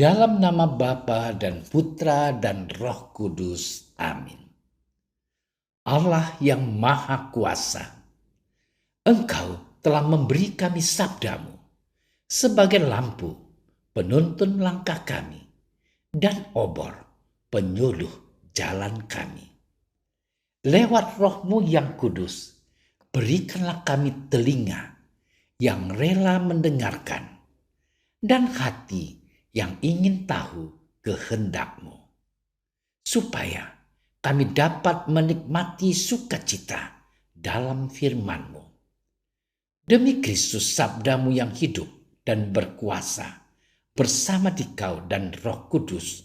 Dalam nama Bapa dan Putra dan Roh Kudus. Amin. Allah yang Maha Kuasa, Engkau telah memberi kami sabdamu sebagai lampu penuntun langkah kami dan obor penyuluh jalan kami. Lewat Roh-Mu yang kudus, berikanlah kami telinga yang rela mendengarkan dan hati yang ingin tahu kehendak-Mu, supaya kami dapat menikmati sukacita dalam firman-Mu. Demi Kristus sabda-Mu yang hidup dan berkuasa bersama Dikau dan Roh Kudus,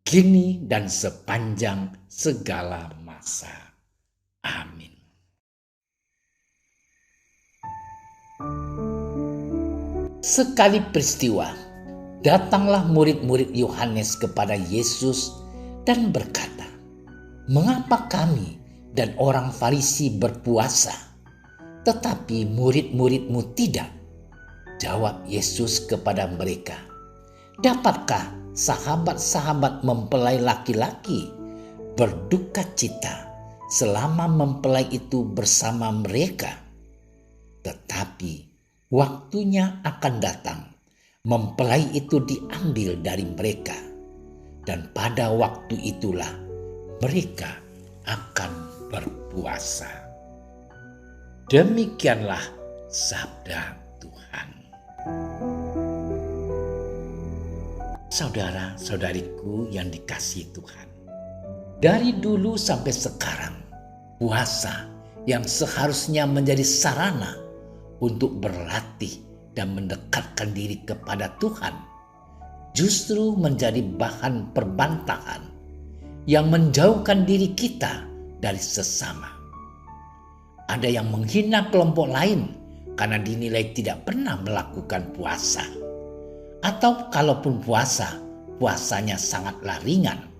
kini dan sepanjang segala masa. Amin. Sekali peristiwa, datanglah murid-murid Yohanes kepada Yesus dan berkata, "Mengapa kami dan orang Farisi berpuasa, tetapi murid-murid-Mu tidak?" Jawab Yesus kepada mereka, "Dapatkah sahabat-sahabat mempelai laki-laki berduka cita selama mempelai itu bersama mereka? Tetapi waktunya akan datang, mempelai itu diambil dari mereka, dan pada waktu itulah mereka akan berpuasa." Demikianlah sabda Tuhan. Saudara-saudariku yang dikasihi Tuhan, dari dulu sampai sekarang, puasa yang seharusnya menjadi sarana untuk berlatih dan mendekatkan diri kepada Tuhan, justru menjadi bahan perbantahan yang menjauhkan diri kita dari sesama. Ada yang menghina kelompok lain karena dinilai tidak pernah melakukan puasa. Atau kalaupun puasa, puasanya sangatlah ringan.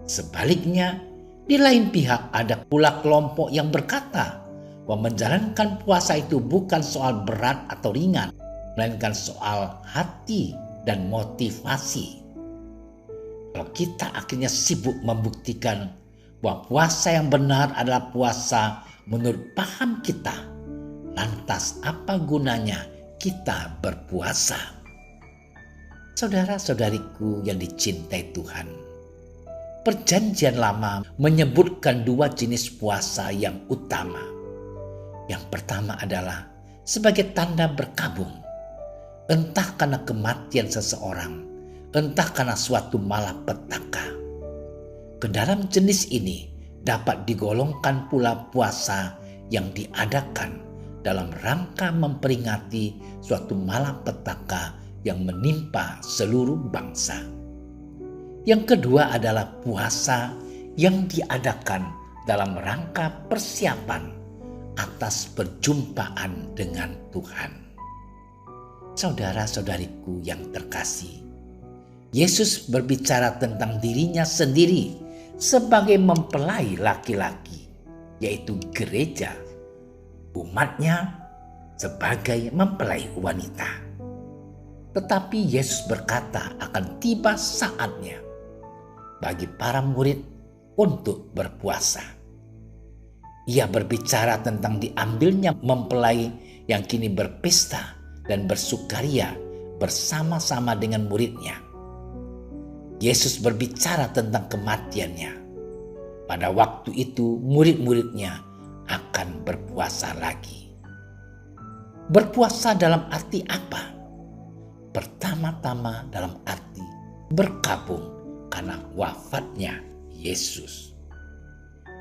Sebaliknya, di lain pihak ada pula kelompok yang berkata bahwa menjalankan puasa itu bukan soal berat atau ringan, melainkan soal hati dan motivasi. Kalau kita akhirnya sibuk membuktikan bahwa puasa yang benar adalah puasa menurut paham kita, lantas apa gunanya kita berpuasa? Saudara-saudariku yang dicintai Tuhan, Perjanjian Lama menyebutkan dua jenis puasa yang utama. Yang pertama adalah sebagai tanda berkabung, entah karena kematian seseorang, entah karena suatu malapetaka. Ke dalam jenis ini dapat digolongkan pula puasa yang diadakan dalam rangka memperingati suatu malapetaka yang menimpa seluruh bangsa. Yang kedua adalah puasa yang diadakan dalam rangka persiapan atas perjumpaan dengan Tuhan. Saudara-saudariku yang terkasih, Yesus berbicara tentang dirinya sendiri sebagai mempelai laki-laki, yaitu gereja, umatnya sebagai mempelai wanita. Tetapi Yesus berkata akan tiba saatnya bagi para murid untuk berpuasa. Ia berbicara tentang diambilnya mempelai yang kini berpesta dan bersukaria bersama-sama dengan muridnya. Yesus berbicara tentang kematiannya. Pada waktu itu murid-muridnya akan berpuasa lagi. Berpuasa dalam arti apa? Pertama-tama dalam arti berkabung karena wafatnya Yesus.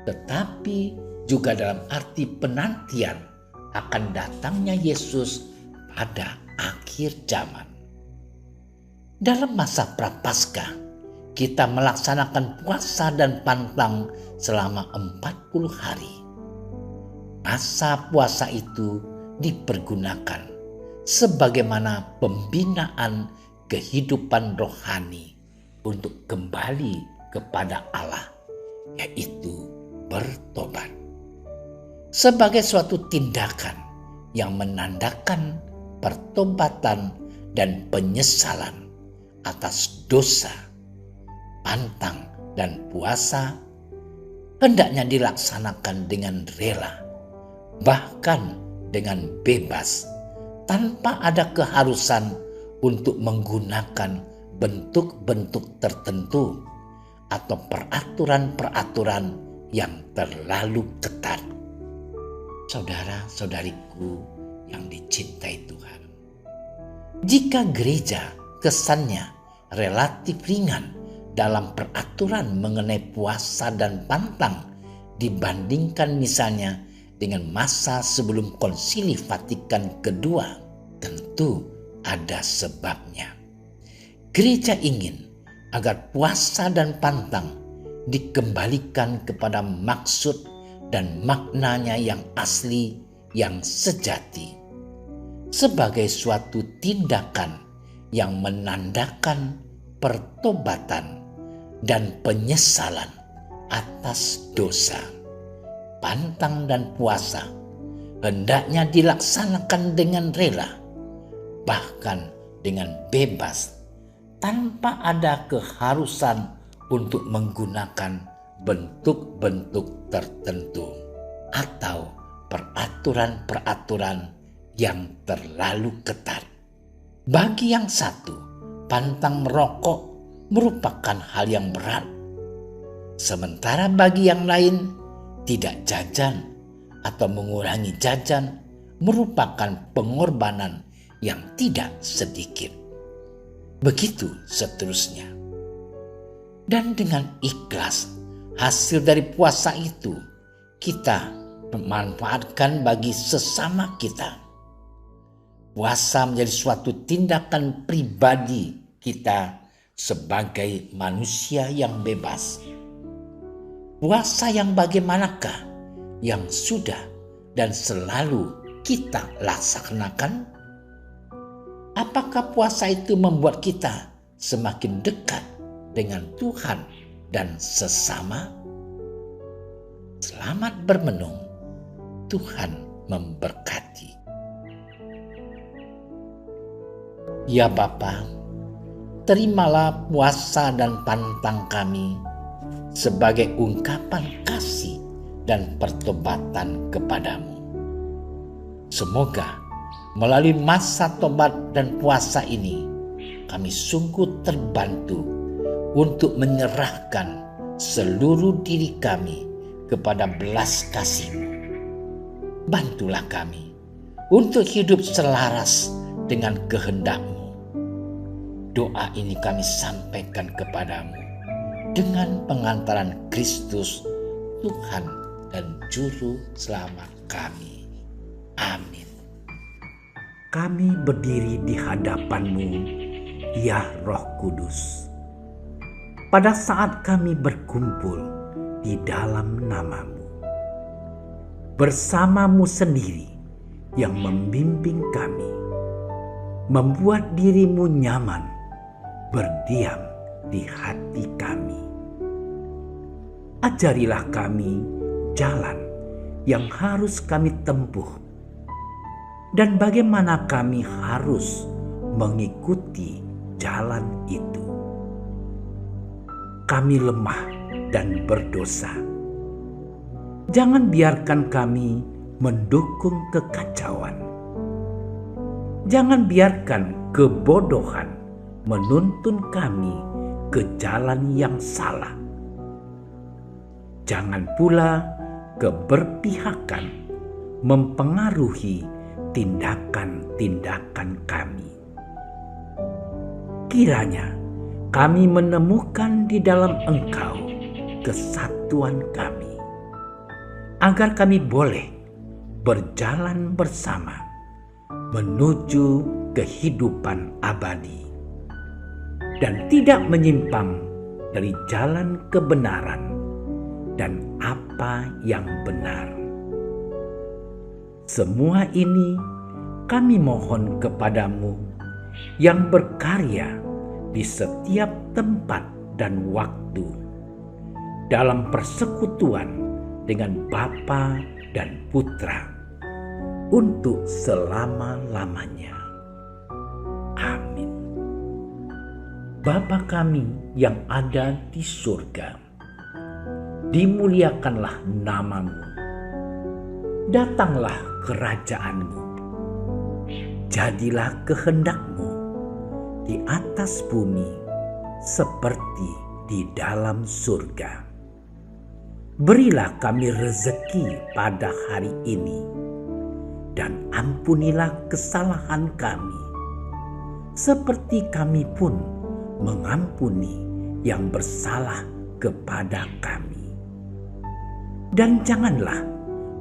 Tetapi juga dalam arti penantian akan datangnya Yesus pada akhir zaman. Dalam masa Prapaskah, kita melaksanakan puasa dan pantang selama 40 hari. Masa puasa itu dipergunakan sebagaimana pembinaan kehidupan rohani untuk kembali kepada Allah, yaitu bertobat. Sebagai suatu tindakan yang menandakan pertobatan dan penyesalan atas dosa, pantang, dan puasa hendaknya dilaksanakan dengan rela, bahkan dengan bebas, tanpa ada keharusan untuk menggunakan bentuk-bentuk tertentu atau peraturan-peraturan yang terlalu ketat. Saudara-saudariku yang dicintai Tuhan, jika gereja kesannya relatif ringan dalam peraturan mengenai puasa dan pantang dibandingkan misalnya dengan masa sebelum Konsili Vatikan II, tentu ada sebabnya. Gereja ingin agar puasa dan pantang dikembalikan kepada maksud dan maknanya yang asli, yang sejati, sebagai suatu tindakan yang menandakan pertobatan dan penyesalan atas dosa. Pantang dan puasa hendaknya dilaksanakan dengan rela, bahkan dengan bebas, tanpa ada keharusan untuk menggunakan bentuk-bentuk tertentu atau peraturan-peraturan yang terlalu ketat. Bagi yang satu, pantang merokok merupakan hal yang berat, sementara bagi yang lain, tidak jajan atau mengurangi jajan merupakan pengorbanan yang tidak sedikit. Begitu seterusnya. Dan dengan ikhlas, hasil dari puasa itu kita memanfaatkan bagi sesama kita. Puasa menjadi suatu tindakan pribadi kita sebagai manusia yang bebas. Puasa yang bagaimanakah yang sudah dan selalu kita laksanakan? Apakah puasa itu membuat kita semakin dekat dengan Tuhan dan sesama? Selamat bermenung. Tuhan memberkati. Ya Bapa, terimalah puasa dan pantang kami sebagai ungkapan kasih dan pertobatan kepadamu. Semoga melalui masa tobat dan puasa ini kami sungguh terbantu untuk menyerahkan seluruh diri kami kepada belas kasih-Mu. Bantulah kami untuk hidup selaras dengan kehendak-Mu. Doa ini kami sampaikan kepadamu dengan pengantaran Kristus, Tuhan dan Juru Selamat kami. Amin. Kami berdiri di hadapan-Mu, ya Roh Kudus. Pada saat kami berkumpul di dalam nama-Mu, bersama-Mu sendiri yang membimbing kami, membuat diri-Mu nyaman berdiam di hati kami. Ajarilah kami jalan yang harus kami tempuh dan bagaimana kami harus mengikuti jalan itu. Kami lemah dan berdosa. Jangan biarkan kami mendukung kekacauan. Jangan biarkan kebodohan menuntun kami ke jalan yang salah. Jangan pula keberpihakan mempengaruhi tindakan-tindakan kami. Kiranya kami menemukan di dalam Engkau kesatuan kami, agar kami boleh berjalan bersama menuju kehidupan abadi dan tidak menyimpang dari jalan kebenaran dan apa yang benar. Semua ini kami mohon kepadamu yang berkarya di setiap tempat dan waktu dalam persekutuan dengan Bapa dan Putra untuk selama-lamanya. Amin. Bapa kami yang ada di surga, dimuliakanlah nama-Mu. Datanglah kerajaan-Mu. Jadilah kehendak-Mu di atas bumi seperti di dalam surga. Berilah kami rezeki pada hari ini, dan ampunilah kesalahan kami, seperti kami pun mengampuni yang bersalah kepada kami. Dan janganlah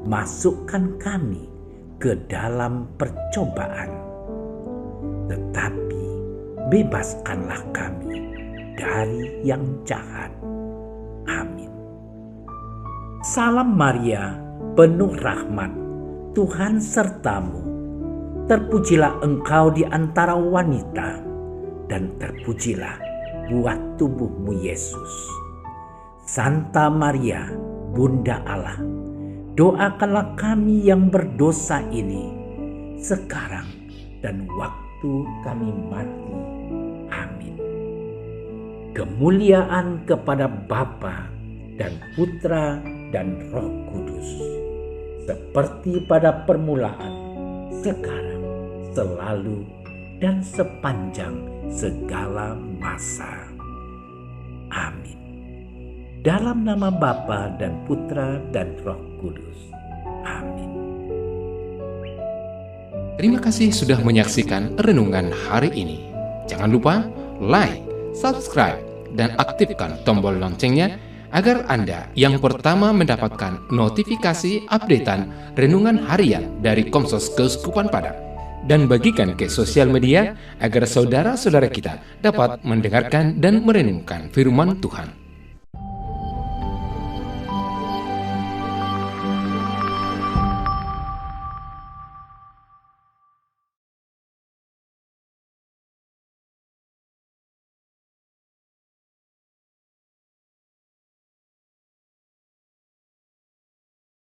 masukkan kami ke dalam percobaan, tetapi bebaskanlah kami dari yang jahat. Amin. Salam Maria, penuh rahmat, Tuhan sertamu. Terpujilah engkau di antara wanita, dan terpujilah buah tubuhmu Yesus. Santa Maria, Bunda Allah, doakanlah kami yang berdosa ini, sekarang dan waktu kami mati. Amin. Kemuliaan kepada Bapa dan Putra dan Roh Kudus, seperti pada permulaan, sekarang, selalu, dan sepanjang segala masa. Amin. Dalam nama Bapa dan Putra dan Roh Kudus. Amin. Terima kasih sudah menyaksikan renungan hari ini. Jangan lupa like, subscribe, dan aktifkan tombol loncengnya agar Anda yang pertama mendapatkan notifikasi updatean renungan harian dari Komsos Keuskupan Padang. Dan bagikan ke sosial media agar saudara-saudara kita dapat mendengarkan dan merenungkan firman Tuhan.